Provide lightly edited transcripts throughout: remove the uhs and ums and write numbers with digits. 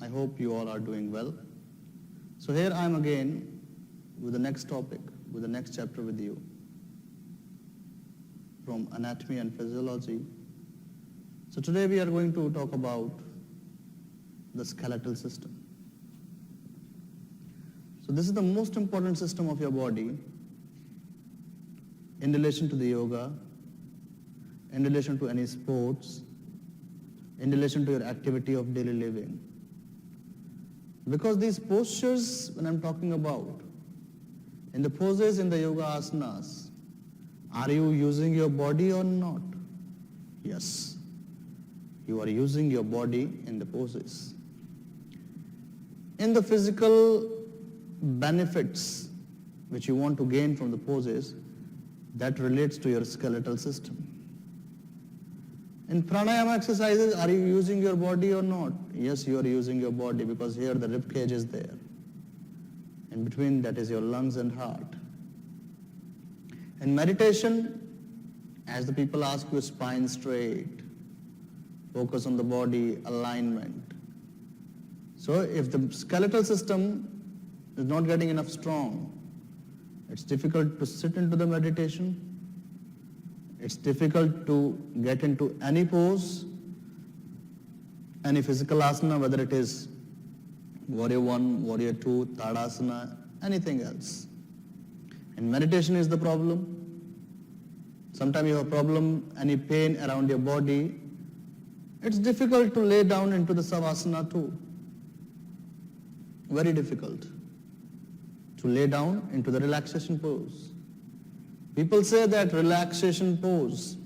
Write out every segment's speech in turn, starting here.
I hope you all are doing well. So here I am again with the next topic, with the next chapter with you from anatomy and physiology. So today we are going to talk about the skeletal system. So this is the most important system of your body in relation to the yoga, in relation to any sports, in relation to your activity of daily living. Because these postures, when I'm talking about, in the poses in the yoga asanas, are you using your body or not? Yes, you are using your body in the poses. In the physical benefits which you want to gain from the poses, that relates to your skeletal system. In pranayama exercises, are you using your body or not? Yes, you are using your body because here the rib cage is there. In between that is your lungs and heart. In meditation, as the people ask you, spine straight, focus on the body, alignment. So if the skeletal system is not getting enough strong, it's difficult to sit into the meditation. It's difficult to get into any pose, any physical asana, whether it is warrior 1, warrior 2, tadasana, anything else. And meditation is the problem. Sometimes you have a problem, any pain around your body. It's difficult to lay down into the savasana too. Very difficult to lay down into the relaxation pose. People say that relaxation pose,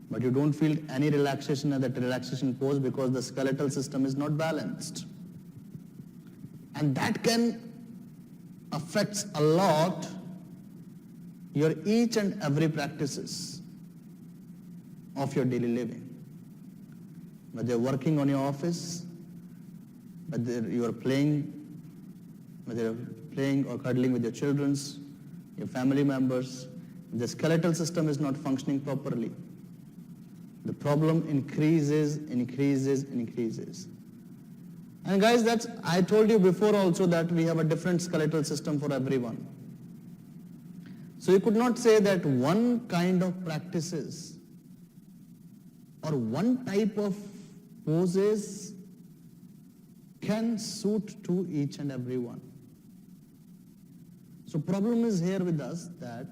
but you don't feel any relaxation at that relaxation pose because the skeletal system is not balanced. And that can affect a lot your each and every practices of your daily living. Whether you're working on your office, whether you are playing, whether you're playing or cuddling with your children's, your family members, the skeletal system is not functioning properly. The problem increases. And guys, I told you before also that we have a different skeletal system for everyone. So you could not say that one kind of practices or one type of poses can suit to each and every one. So problem is here with us that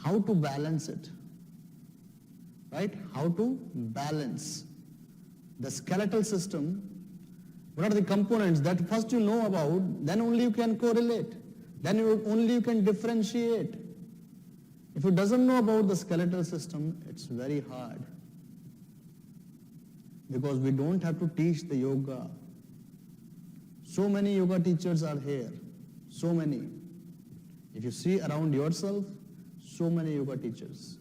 how to balance it, right? How to balance the skeletal system. What are the components that first you know about, then only you can correlate, then only you can differentiate. If you doesn't know about the skeletal system, it's very hard. Because we don't have to teach the yoga. So many yoga teachers are here. So many. If you see around yourself, so many yoga teachers.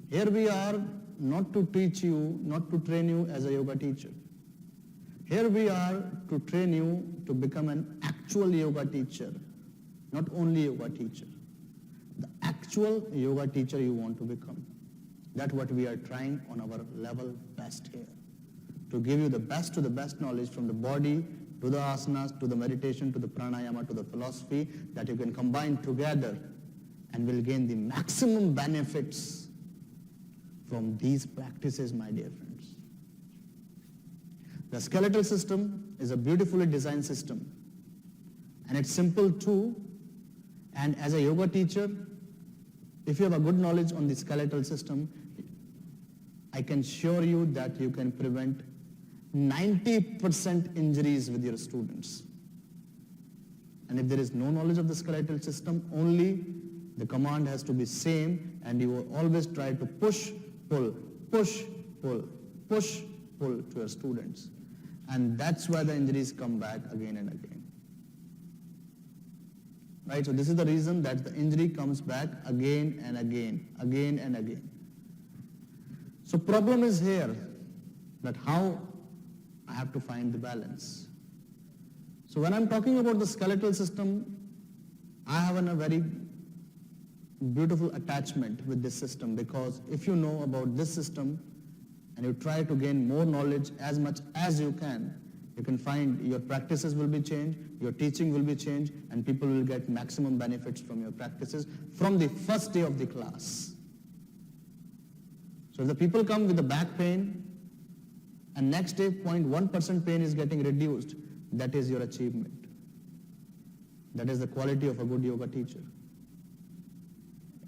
Here we are not to teach you, not to train you as a yoga teacher. Here we are to train you to become an actual yoga teacher, not only yoga teacher. The actual yoga teacher you want to become. That's what we are trying on our level best here. To give you the best to the best knowledge from the body, to the asanas, to the meditation, to the pranayama, to the philosophy that you can combine together and will gain the maximum benefits from these practices, my dear friends. The skeletal system is a beautifully designed system and it's simple too. And as a yoga teacher, if you have a good knowledge on the skeletal system, I can assure you that you can prevent 90% injuries with your students. And if there is no knowledge of the skeletal system, only the command has to be same and you will always try to push, pull, push, pull, push, pull to your students. And that's why the injuries come back again and again. Right? So this is the reason that the injury comes back again and again, again and again. So problem is here that how I have to find the balance. So when I'm talking about the skeletal system, I have a very beautiful attachment with this system because if you know about this system, and you try to gain more knowledge as much as you can find your practices will be changed, your teaching will be changed, and people will get maximum benefits from your practices from the first day of the class. So if the people come with the back pain, and next day 0.1% pain is getting reduced, that is your achievement. That is the quality of a good yoga teacher.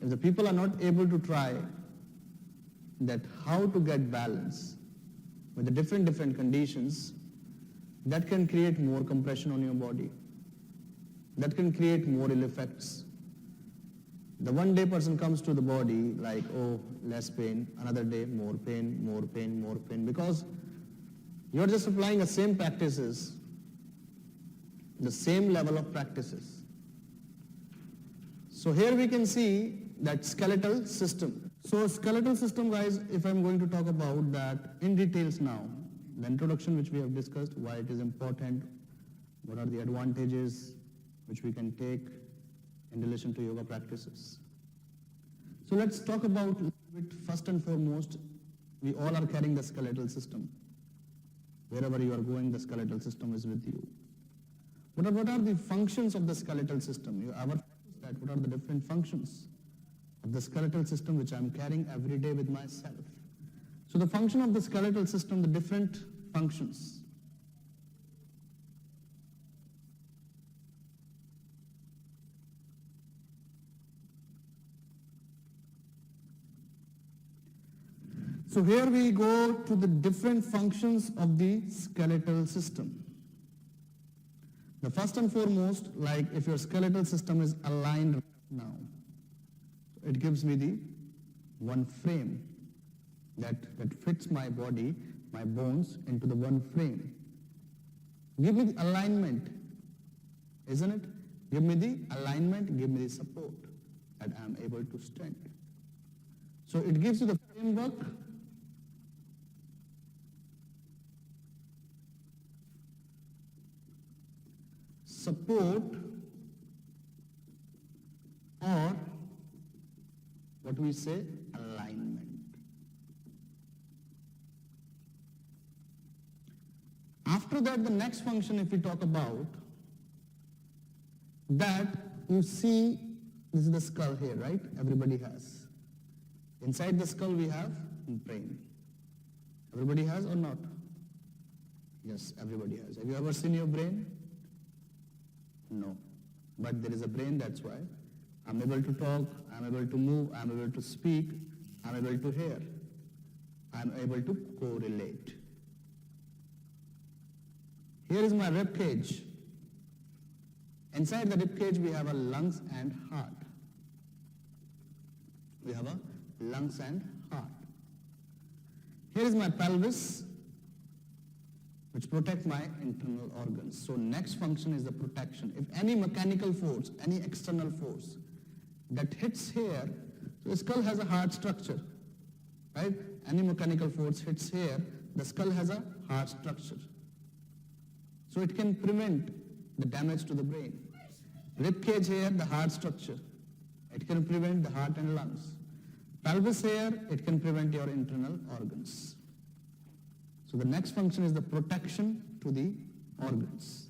If the people are not able to try that how to get balance with the different conditions, that can create more compression on your body. That can create more ill effects. The one day person comes to the body like, oh, less pain, another day, more pain, more pain, more pain, because you're just applying the same practices, the same level of practices. So here we can see that skeletal system. So skeletal system, guys, if I'm going to talk about that in details now, the introduction which we have discussed, why it is important, what are the advantages which we can take in relation to yoga practices. So let's talk about a little bit. First and foremost, we all are carrying the skeletal system. Wherever you are going, the skeletal system is with you. What are the functions of the skeletal system? You ever noticed that? What are the different functions of the skeletal system which I'm carrying every day with myself? So the function of the skeletal system, the different functions. So here we go to the different functions of the skeletal system. The first and foremost, like if your skeletal system is aligned now, it gives me the one frame that fits my body, my bones into the one frame. Give me the alignment, isn't it? Give me the alignment, give me the support that I am able to stand. So it gives you the framework, support, or what we say, alignment. After that, the next function, if we talk about, that you see, this is the skull here, right? Everybody has. Inside the skull we have brain. Everybody has or not? Yes, everybody has. Have you ever seen your brain? No. But there is a brain, that's why. I'm able to talk, I'm able to move, I'm able to speak, I'm able to hear. I'm able to correlate. Here is my rib cage. Inside the rib cage we have a lungs and heart. We have a lungs and heart. Here is my pelvis, which protect my internal organs. So next function is the protection. If any mechanical force, any external force that hits here, so the skull has a hard structure, right? Any mechanical force hits here, the skull has a hard structure. So it can prevent the damage to the brain. Rib cage here, the hard structure. It can prevent the heart and lungs. Pelvis here, it can prevent your internal organs. So the next function is the protection to the organs.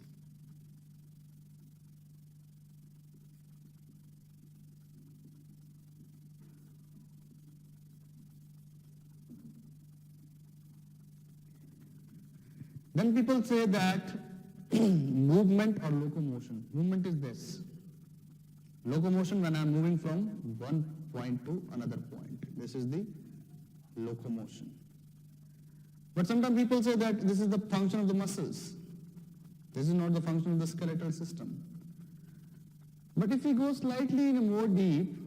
Then people say that movement or locomotion. Movement is this. Locomotion when I am moving from one point to another point. This is the locomotion. But sometimes people say that this is the function of the muscles. This is not the function of the skeletal system. But if we go slightly more deep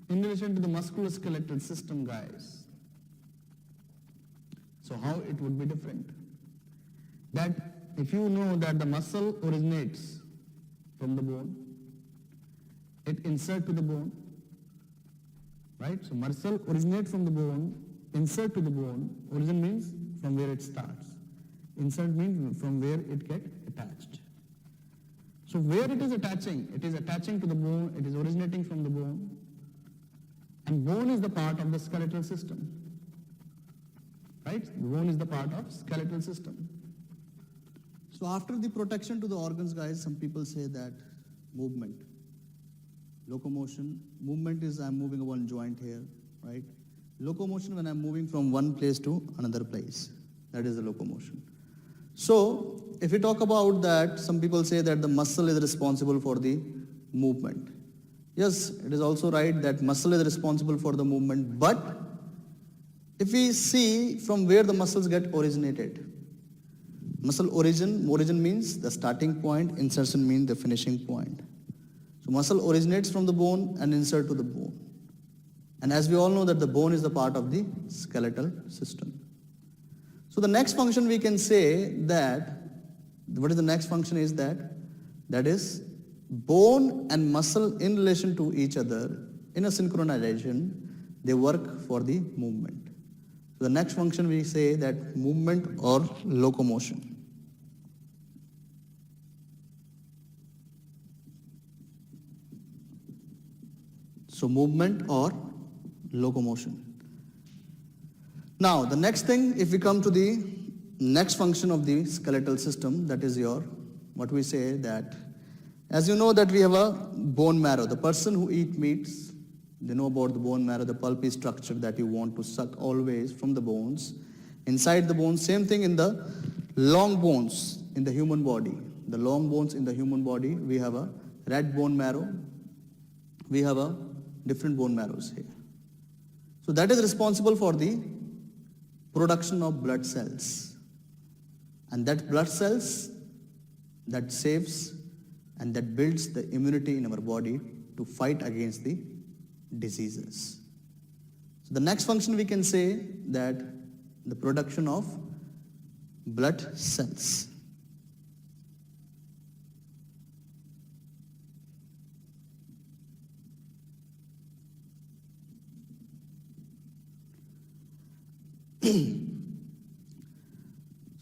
in relation to the musculoskeletal system, guys, so how it would be different? That if you know that the muscle originates from the bone, it insert to the bone, right? So muscle originates from the bone, insert to the bone. Origin means from where it starts. Insert means from where it gets attached. So where it is attaching to the bone, it is originating from the bone, and bone is the part of the skeletal system. right? The bone is the part of skeletal system. So after the protection to the organs, guys, some people say that movement, locomotion, movement is I'm moving one joint here, right? Locomotion when I'm moving from one place to another place, that is the locomotion. So if we talk about that, some people say that the muscle is responsible for the movement. Yes, it is also right that muscle is responsible for the movement, but if we see from where the muscles get originated, muscle origin means the starting point, insertion means the finishing point. So muscle originates from the bone and insert to the bone. And as we all know that the bone is the part of the skeletal system. So the next function we can say that, what is the next function is that is bone and muscle in relation to each other in a synchronization, they work for the movement. So the next function we say that movement or locomotion. So movement or locomotion. Now the next thing, if we come to the next function of the skeletal system, that is your, what we say that, as you know that we have a bone marrow. The person who eat meats, they know about the bone marrow, the pulpy structure that you want to suck always from the bones. Inside the bones, same thing in the long bones in the human body. The long bones in the human body, we have a red bone marrow. We have a different bone marrows here. So that is responsible for the production of blood cells. And that blood cells that saves and that builds the immunity in our body to fight against the diseases. So the next function we can say that the production of blood cells.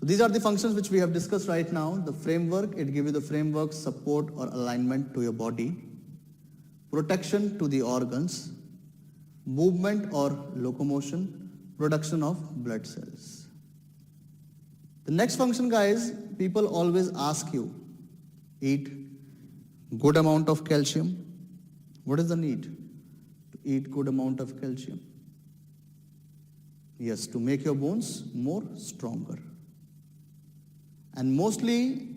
So these are the functions which we have discussed right now. The framework, it gives you the framework, support or alignment to your body, protection to the organs, movement or locomotion, production of blood cells. The next function, guys, people always ask you, eat good amount of calcium. What is the need? To eat good amount of calcium. Yes, to make your bones more stronger. And mostly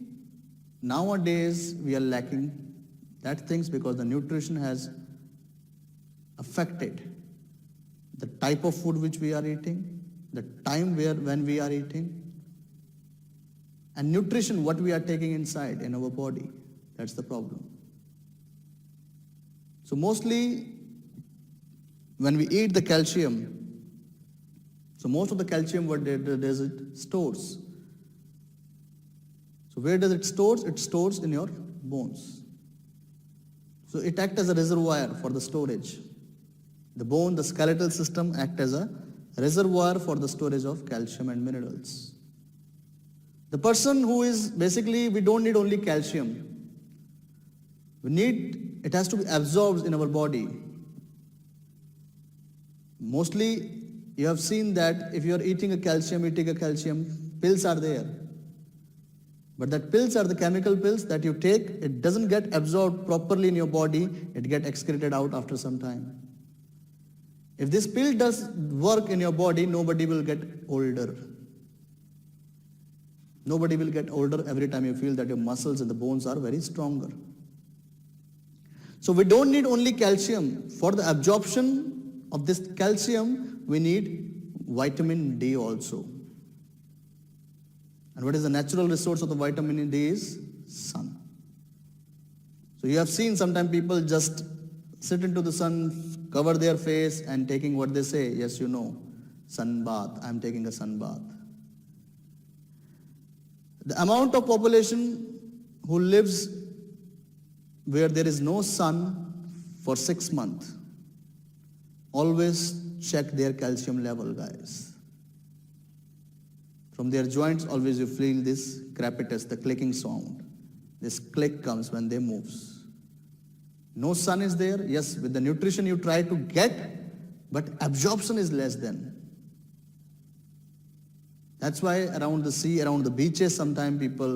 nowadays we are lacking that things because the nutrition has affected the type of food which we are eating, the time when we are eating, and nutrition what we are taking inside in our body. That's the problem. So mostly when we eat the calcium, so most of the calcium what does it stores. So where does it stores? It stores in your bones. So it acts as a reservoir for the storage. The bone, the skeletal system act as a reservoir for the storage of calcium and minerals. The person who is basically, we don't need only calcium. It has to be absorbed in our body. Mostly you have seen that if you are eating a calcium, pills are there. But that pills are the chemical pills that you take, it doesn't get absorbed properly in your body, it gets excreted out after some time. If this pill does work in your body, nobody will get older. Nobody will get older every time you feel that your muscles and the bones are very stronger. So we don't need only calcium. For the absorption of this calcium, we need vitamin D also. And what is the natural resource of the vitamin D is sun. So you have seen sometimes people just sit into the sun, cover their face and taking what they say, yes you know, sun bath, I am taking a sun bath. The amount of population who lives where there is no sun for 6 months, always check their calcium level, guys. From their joints, always you feel this crepitus, the clicking sound. This click comes when they move. No sun is there. Yes, with the nutrition you try to get, but absorption is less than. That's why around the sea, around the beaches, sometimes people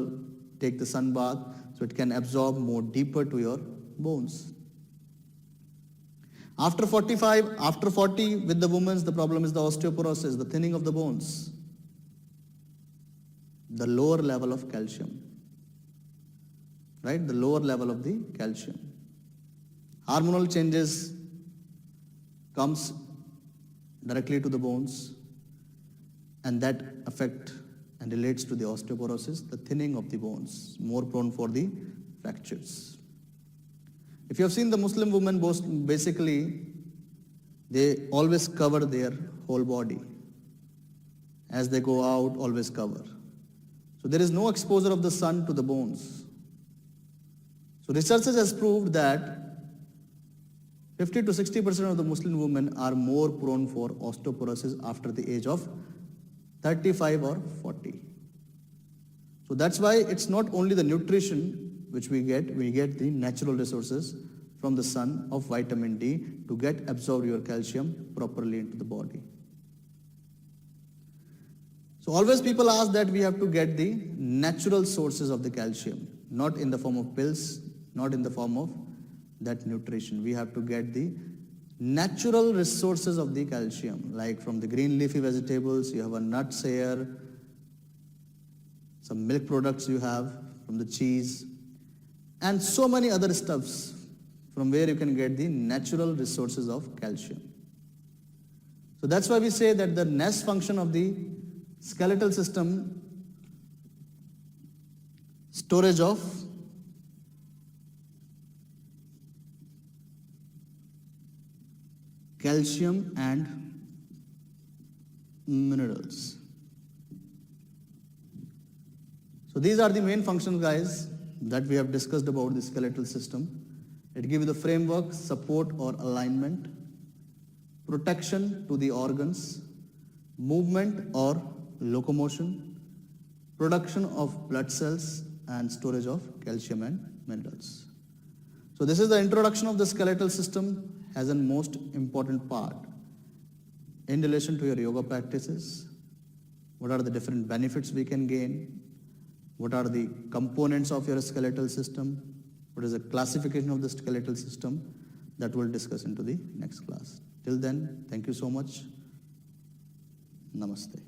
take the sun bath so it can absorb more deeper to your bones. After 45, after 40 with the women, the problem is the osteoporosis, the thinning of the bones, the lower level of calcium, right? The lower level of the calcium. Hormonal changes comes directly to the bones, and that affect and relates to the osteoporosis, the thinning of the bones, more prone for the fractures. If you have seen the Muslim women, basically, they always cover their whole body. As they go out, always cover. So there is no exposure of the sun to the bones. So researchers has proved that 50 to 60% of the Muslim women are more prone for osteoporosis after the age of 35 or 40. So that's why it's not only the nutrition which we get the natural resources from the sun of vitamin D to get absorb your calcium properly into the body. So always people ask that we have to get the natural sources of the calcium, not in the form of pills, not in the form of that nutrition. We have to get the natural resources of the calcium, like from the green leafy vegetables, you have a nuts here, some milk products you have from the cheese, and so many other stuffs from where you can get the natural resources of calcium. So that's why we say that the nest function of the skeletal system, storage of calcium and minerals. So these are the main functions, guys, that we have discussed about the skeletal system. It gives the framework, support or alignment, protection to the organs, movement or locomotion, production of blood cells, and storage of calcium and minerals. So this is the introduction of the skeletal system as a most important part in relation to your yoga practices. What are the different benefits we can gain? What are the components of your skeletal system? What is the classification of the skeletal system? That we'll discuss into the next class. Till then, thank you so much. Namaste.